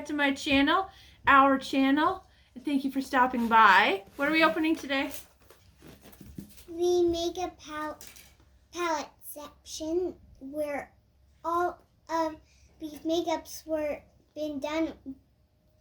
back to my channel, our channel, and thank you for stopping by. What are we opening today? The makeup palette section where all of these makeups were been done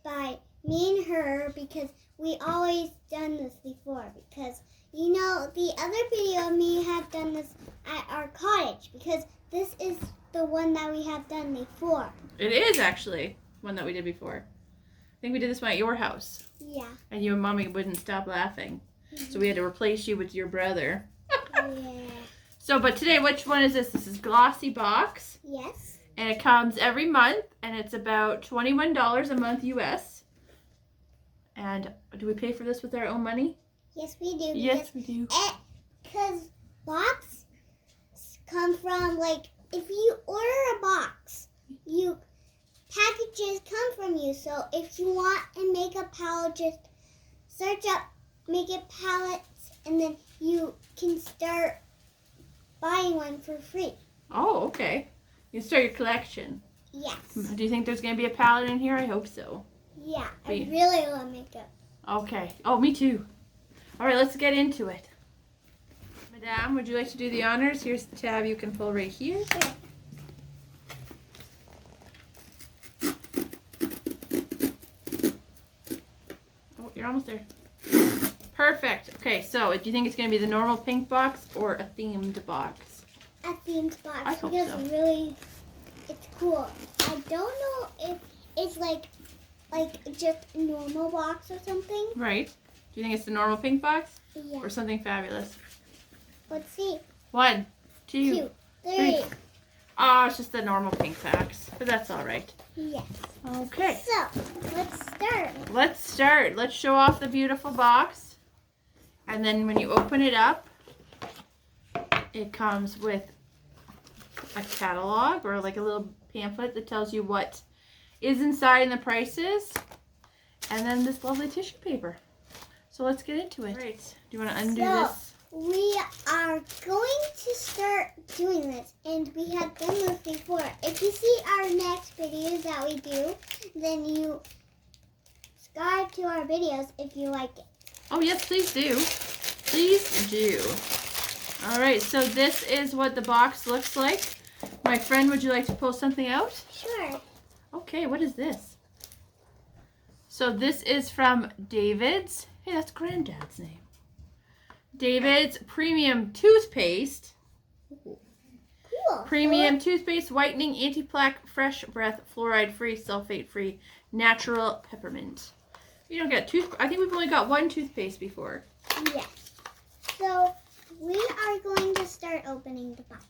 by me and her, because we always done this before, because you know the other video of me have done this at our cottage, because this is the one that we have done before. It is actually one that we did before. I think we did this one at your house. Yeah. And you and Mommy wouldn't stop laughing. So we had to replace you with your brother. Yeah. So, but today, which one is this? This is Glossybox. Yes. And it comes every month, and it's about $21 a month US. And do we pay for this with our own money? Yes, we do. Yes, we do. Because box come from, like, if you order a box, packages come from you. So if you want a makeup palette, just search up makeup palettes, and then you can start buying one for free. Oh, okay. You start your collection. Yes. Do you think there's going to be a palette in here? I hope so. Yeah, I really love makeup. Okay. Oh, me too. All right, let's get into it. Madame, would you like to do the honors? Here's the tab you can pull right here. Sure. Oh, you're almost there. Perfect. Okay, so do you think it's going to be the normal pink box or a themed box? A themed box. I hope because so. really, it's cool. I don't know if it's like just a normal box or something. Right. Do you think it's the normal pink box? Yeah. Or something fabulous? Let's see. 1, 2, 2, 3. Oh, it's just the normal pink box. But that's all right. Yes. Okay. So, let's start. Let's start. Let's show off the beautiful box. And then when you open it up, it comes with a catalog or like a little pamphlet that tells you what is inside and the prices. And then this lovely tissue paper. So let's get into it. All right. Do you want to undo this? We are going to start doing this, and we have done this before. If you see our next videos that we do, then you subscribe to our videos if you like it. Oh, yes, please do. Please do. All right, so this is what the box looks like. My friend, would you like to pull something out? Sure. Okay, what is this? So this is from David's. Hey, that's Granddad's name. David's Premium Toothpaste. Cool. Premium Toothpaste, whitening, anti-plaque, fresh breath, fluoride-free, sulfate-free, natural peppermint. You don't get I think we've only got one toothpaste before. Yes. So we are going to start opening the box.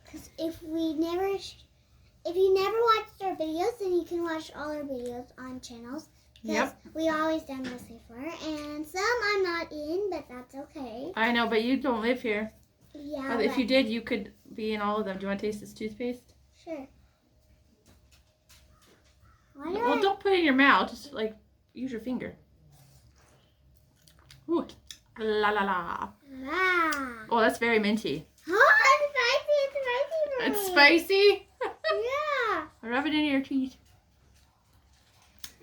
Because if you never watched our videos, then you can watch all our videos on channels. Because we always done this before, and some I'm not in, but that's okay. I know, but you don't live here. Yeah. If you did, you could be in all of them. Do you want to taste this toothpaste? Sure. Well, don't put it in your mouth. Just like use your finger. Ooh, la la la. Ah. Oh, that's very minty. Oh, it's spicy. It's spicy. Yeah. Rub it into your teeth.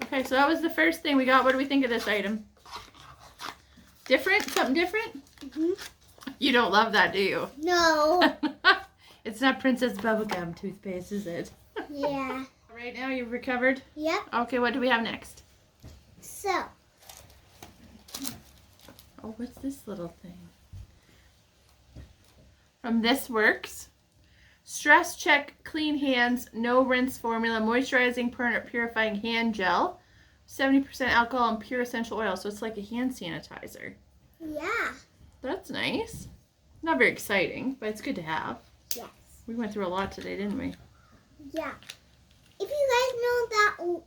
Okay, so that was the first thing we got. What do we think of this item? Different? Something different? Mm-hmm. You don't love that, do you? No. It's not Princess Bubblegum toothpaste, is it? Yeah. Right now, you've recovered? Yep. Okay, what do we have next? So. Oh, what's this little thing? From This Works. Stress Check Clean Hands, No Rinse Formula, Moisturizing Purifying Hand Gel, 70% alcohol and pure essential oil. So it's like a hand sanitizer. Yeah. That's nice. Not very exciting, but it's good to have. Yes. We went through a lot today, didn't we? Yeah. If you guys know that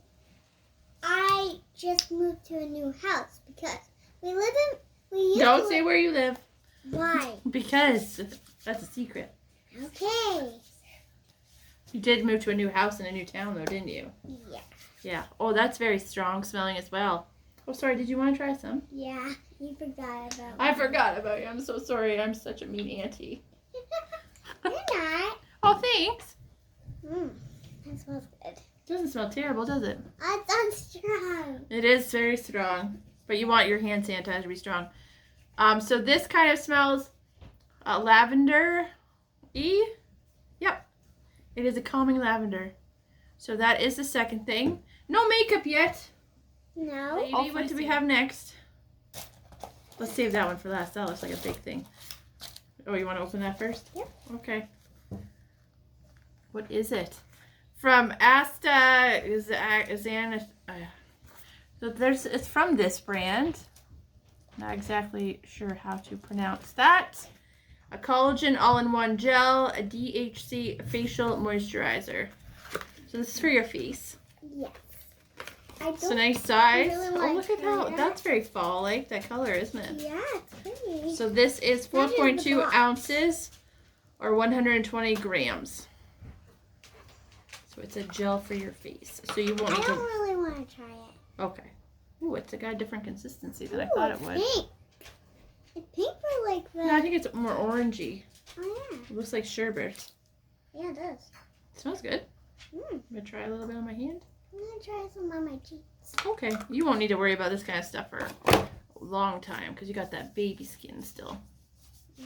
I just moved to a new house, because we used Don't to say where you live. Why? Because that's a secret. Okay. You did move to a new house in a new town, though, didn't you? Yeah. Yeah. Oh, that's very strong smelling as well. Oh, sorry. Did you want to try some? Yeah. You forgot about me. I forgot about you. I'm so sorry. I'm such a mean auntie. You're not. Oh, thanks. That smells good. Doesn't smell terrible, does it? It's strong. It is very strong, but you want your hand sanitizer to be strong. So this kind of smells lavender-y. Yep. It is a calming lavender. So that is the second thing. No makeup yet. No. Baby, what do we have next? Let's save that one for last. That looks like a big thing. Oh, you want to open that first? Yep. Okay. What is it? From Asta Izana. So it's from this brand. Not exactly sure how to pronounce that. A collagen all-in-one gel, a DHC facial moisturizer. So this is for your face. Yes. It's a nice size. really Oh, want look to at how try that. that's very fall-like, that color, isn't it? Yeah, it's pretty. So this is That is the 4.2 box. ounces or 120 grams. So it's a gel for your face. So you won't I need don't to. really want to try it. Okay. Ooh, it's got a different consistency than I thought it would. Pink. It's pink for like the. No, I think it's more orangey. Oh yeah. It looks like sherbet. Yeah, it does. It smells good. Mm. I'm gonna try a little bit on my hand. I'm gonna try some on my cheeks. Okay. You won't need to worry about this kind of stuff for a long time because you got that baby skin still. Yeah.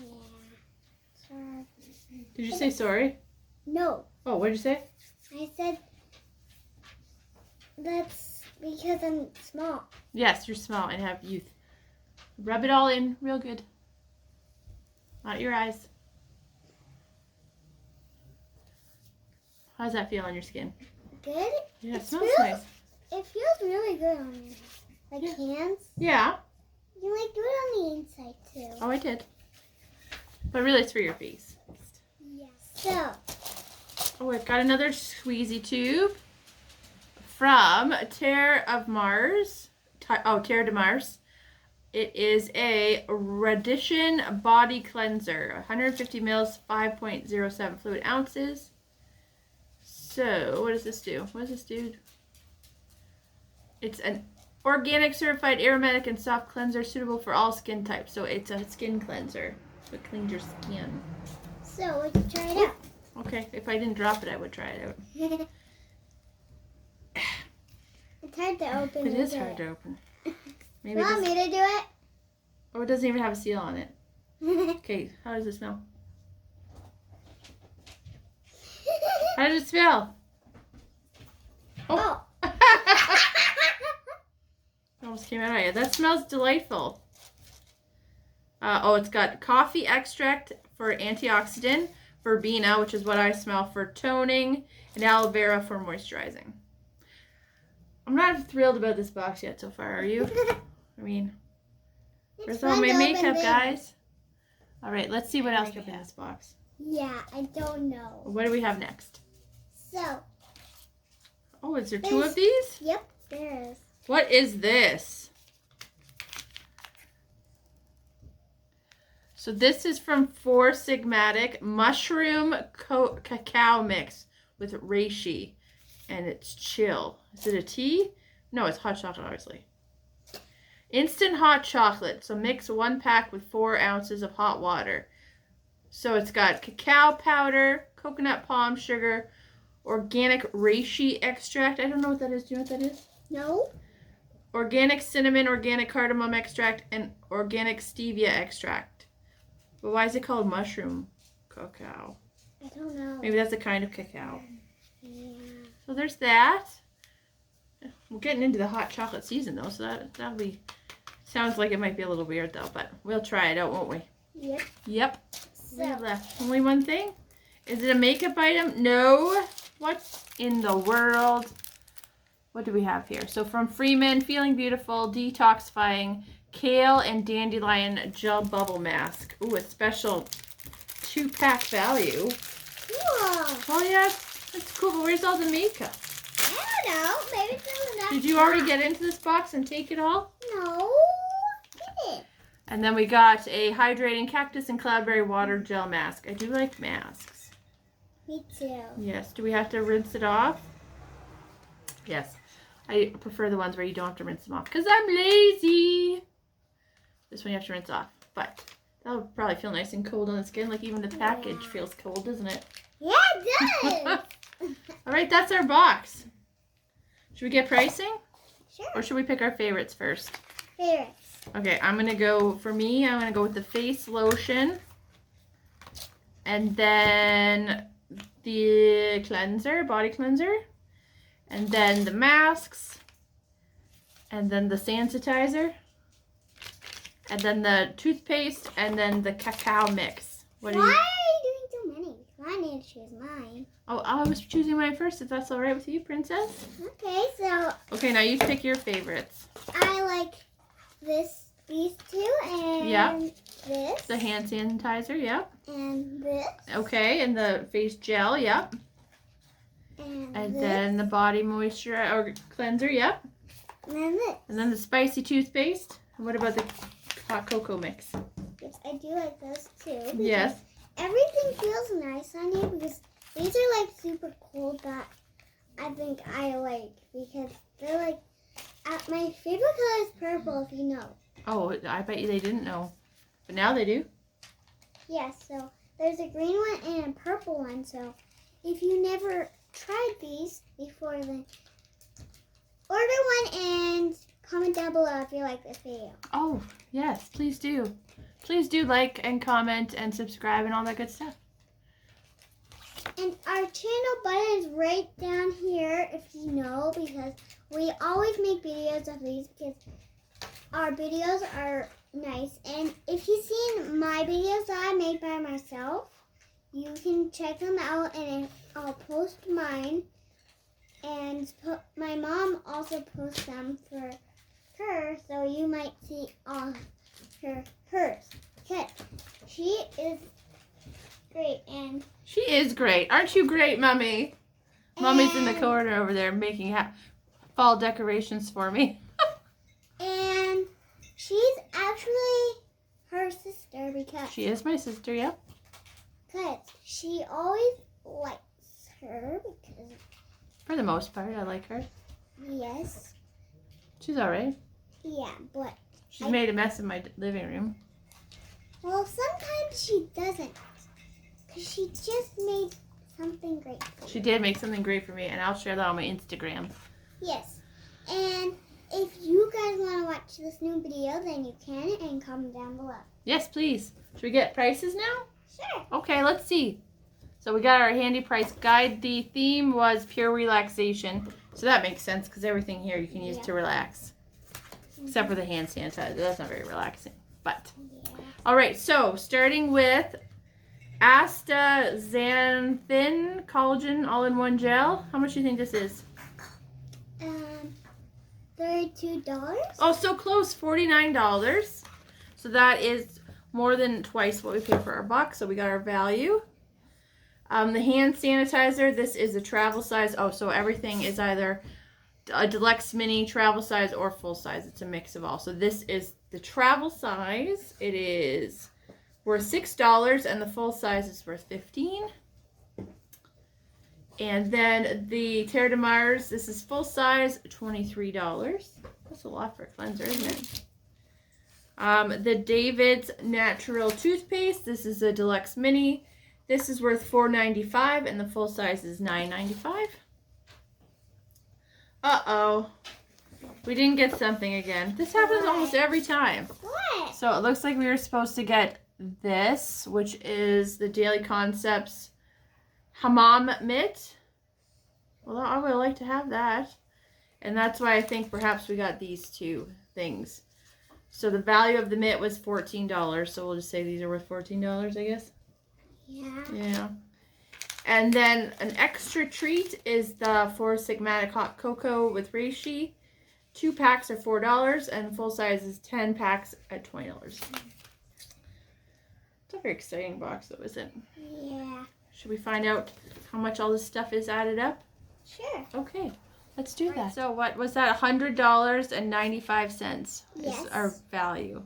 Sorry. Did you say sorry? No, Oh, what did you say? I said that's because I'm small. Yes, you're small and have youth. Rub it all in real good. Not your eyes. How does that feel on your skin? Good. Yeah, it It smells feels- nice. It feels really good on your like Yeah. hands. Yeah. You like do it on the inside too. Oh, I did. But really, it's for your face. Yes. So Oh, I've got another squeezy tube from Terre of Mars. Terre de Mars. It is a Radition Body Cleanser. 150 mils, 5.07 fluid ounces. So, what does this do? What does this do? It's an organic, certified, aromatic, and soft cleanser suitable for all skin types. So, it's a skin cleanser. So, it cleans your skin. So we can try it out. Okay, if I didn't drop it, I would try it out. It's hard to open. It is isn't hard to open. Maybe You it want doesn't, me to do it? oh, it doesn't even have a seal on it. Okay, how does it smell? How does it smell? Oh. It almost came out of you. That smells delightful. It's got coffee extract for antioxidant, verbena, which is what I smell, for toning, and aloe vera for moisturizing. I'm not thrilled about this box yet so far, are you? I mean, It's where's all fun my to open makeup, things. guys? All right, let's see what else we have in this box. Yeah, I don't know. What do we have next? So, Oh, is there two of these? yep, there is. What is this? So this is from Four Sigmatic Mushroom Cacao Mix with reishi. And it's chill. Is it a tea? No, it's hot chocolate, obviously. Instant hot chocolate. So mix 1 pack with 4 ounces of hot water. So it's got cacao powder, coconut palm sugar, organic reishi extract. I don't know what that is. Do you know what that is? No? Organic cinnamon, organic cardamom extract, and organic stevia extract. But why is it called mushroom cacao? I don't know. Maybe that's a kind of cacao. Yeah. So there's that. We're getting into the hot chocolate season though, so that'll be, sounds like it might be a little weird though, but we'll try it out, won't we? Yep. Yep. We have So, left only one thing. Is it a makeup item? No. What in the world? What do we have here? So from Freeman, Feeling Beautiful, Detoxifying, Kale and Dandelion Gel Bubble Mask. Ooh, a special 2-pack value. cool. Oh yeah, that's cool, but where's all the makeup? I don't know. Maybe it's in the Did you already get into this box and take it all? No. Get it. And then we got a hydrating cactus and cloudberry water gel mask. I do like masks. Me too. Yes. Do we have to rinse it off? Yes. I prefer the ones where you don't have to rinse them off because I'm lazy. This one you have to rinse off. But that'll probably feel nice and cold on the skin. Like even the package feels cold, doesn't it? Yeah, it does. All right, that's our box. Should we get pricing? Sure. Or should we pick our favorites first? Favorites. Okay, I'm going to go, for me, I'm going to go with the face lotion. And then the cleanser, body cleanser. And then the masks. And then the sanitizer. And then the toothpaste. And then the cacao mix. What Why are you? are you doing so many? I need to choose mine. Oh, I was choosing mine first, if that's all right with you, Princess. Okay, so Okay, now you pick your favorites. I like these two, and Yeah. this, The hand sanitizer, yep. and this, Okay, and the face gel, yep. and And this, then the body moisturizer or cleanser, yep. and then this. And then the spicy toothpaste. And what about the hot cocoa mix? Yes, I do like those too. because Yes. Everything feels nice on you because these are like super cool that I think I like because they're like, my favorite color is purple, if you know. Oh, I bet you they didn't know. But now they do. Yes, so there's a green one and a purple one. So if you never tried these before, then order one and comment down below if you like this video. Oh, yes, please do. Please do like and comment and subscribe and all that good stuff. And our channel button is right down here if you know, because we always make videos of these because our videos are nice. And if you've seen my videos that I made by myself, you can check them out, and I'll post mine. And my mom also posts them for her, so you might see all hers. Okay, she is great, and She is great. Aren't you great, Mommy? Mommy's in the And- corner over there making fall decorations for me. and she's actually her sister because She is my sister, yep. she always likes her because For the most part, I like her. yes, She's alright. yeah, but She's made a mess in my living room. well, sometimes she doesn't because she just made something great for She you. did make something great for me, and I'll share that on my Instagram. Yes, and if you guys want to watch this new video, then you can, and comment down below. Yes, please. Should we get prices now? Sure. Okay, let's see. So we got our handy price guide. The theme was pure relaxation. So that makes sense because everything here you can use to relax. Except for the hand sanitizer. That's not very relaxing. But, Yeah. all right. So starting with astaxanthin collagen all-in-one gel. How much do you think this is? $32. Oh, so close. $49. So that is more than twice what we paid for our box. So we got our value. The hand sanitizer, this is a travel size. Oh, so everything is either a deluxe mini, travel size, or full size. It's a mix of all. So this is the travel size. It is worth $6, and the full size is worth $15. And then the Terre de Mars, this is full size, $23. That's a lot for a cleanser, isn't it? The David's Natural Toothpaste, this is a deluxe mini. This is worth $4.95, and the full size is $9.95. Uh-oh. We didn't get something again. This happens almost every time. What? So it looks like we were supposed to get this, which is the Daily Concepts Hammam Mitt. Well, I would like to have that. And that's why I think perhaps we got these two things. So the value of the mitt was $14. So we'll just say these are worth $14, I guess. Yeah. Yeah. And then an extra treat is the 4 Sigmatic Hot Cocoa with reishi. 2 packs are $4, and full size is 10 packs at $20. It's a very exciting box, though, isn't it? Yeah. Should we find out how much all this stuff is added up? Sure. Okay, let's do that. So what was that? $100.95 is Yes. our value.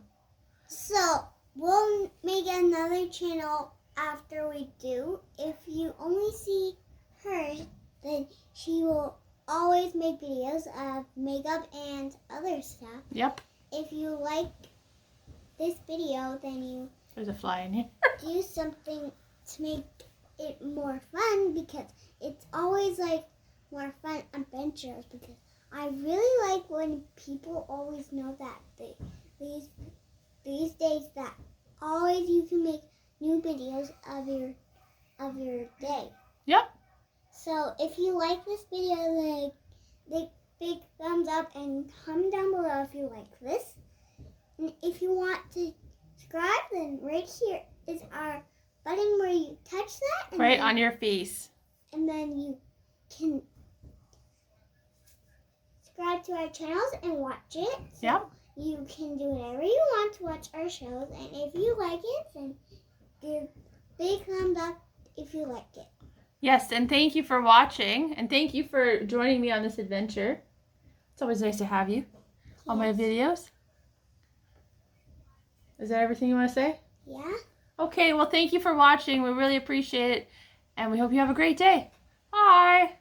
So we'll make another channel after we do. If you only see her, then she will always make videos of makeup and other stuff. Yep. If you like this video, then you There's a fly in here. do something to make it more fun, because it's always like more fun adventures, because I really like when people always know that these days that always you can make new videos of your day. Yep. So if you like this video, like big thumbs up and comment down below if you like this. And if you want to subscribe, then right here is our button where you touch that. And Right then, on your face. And then you can subscribe to our channels and watch it. So Yep. you can do whatever you want to watch our shows. And if you like it, then give big thumbs up if you like it. Yes, and thank you for watching. And thank you for joining me on this adventure. It's always nice to have you on my videos. Is that everything you want to say? Yeah. Okay, well, thank you for watching. We really appreciate it. And we hope you have a great day. Bye.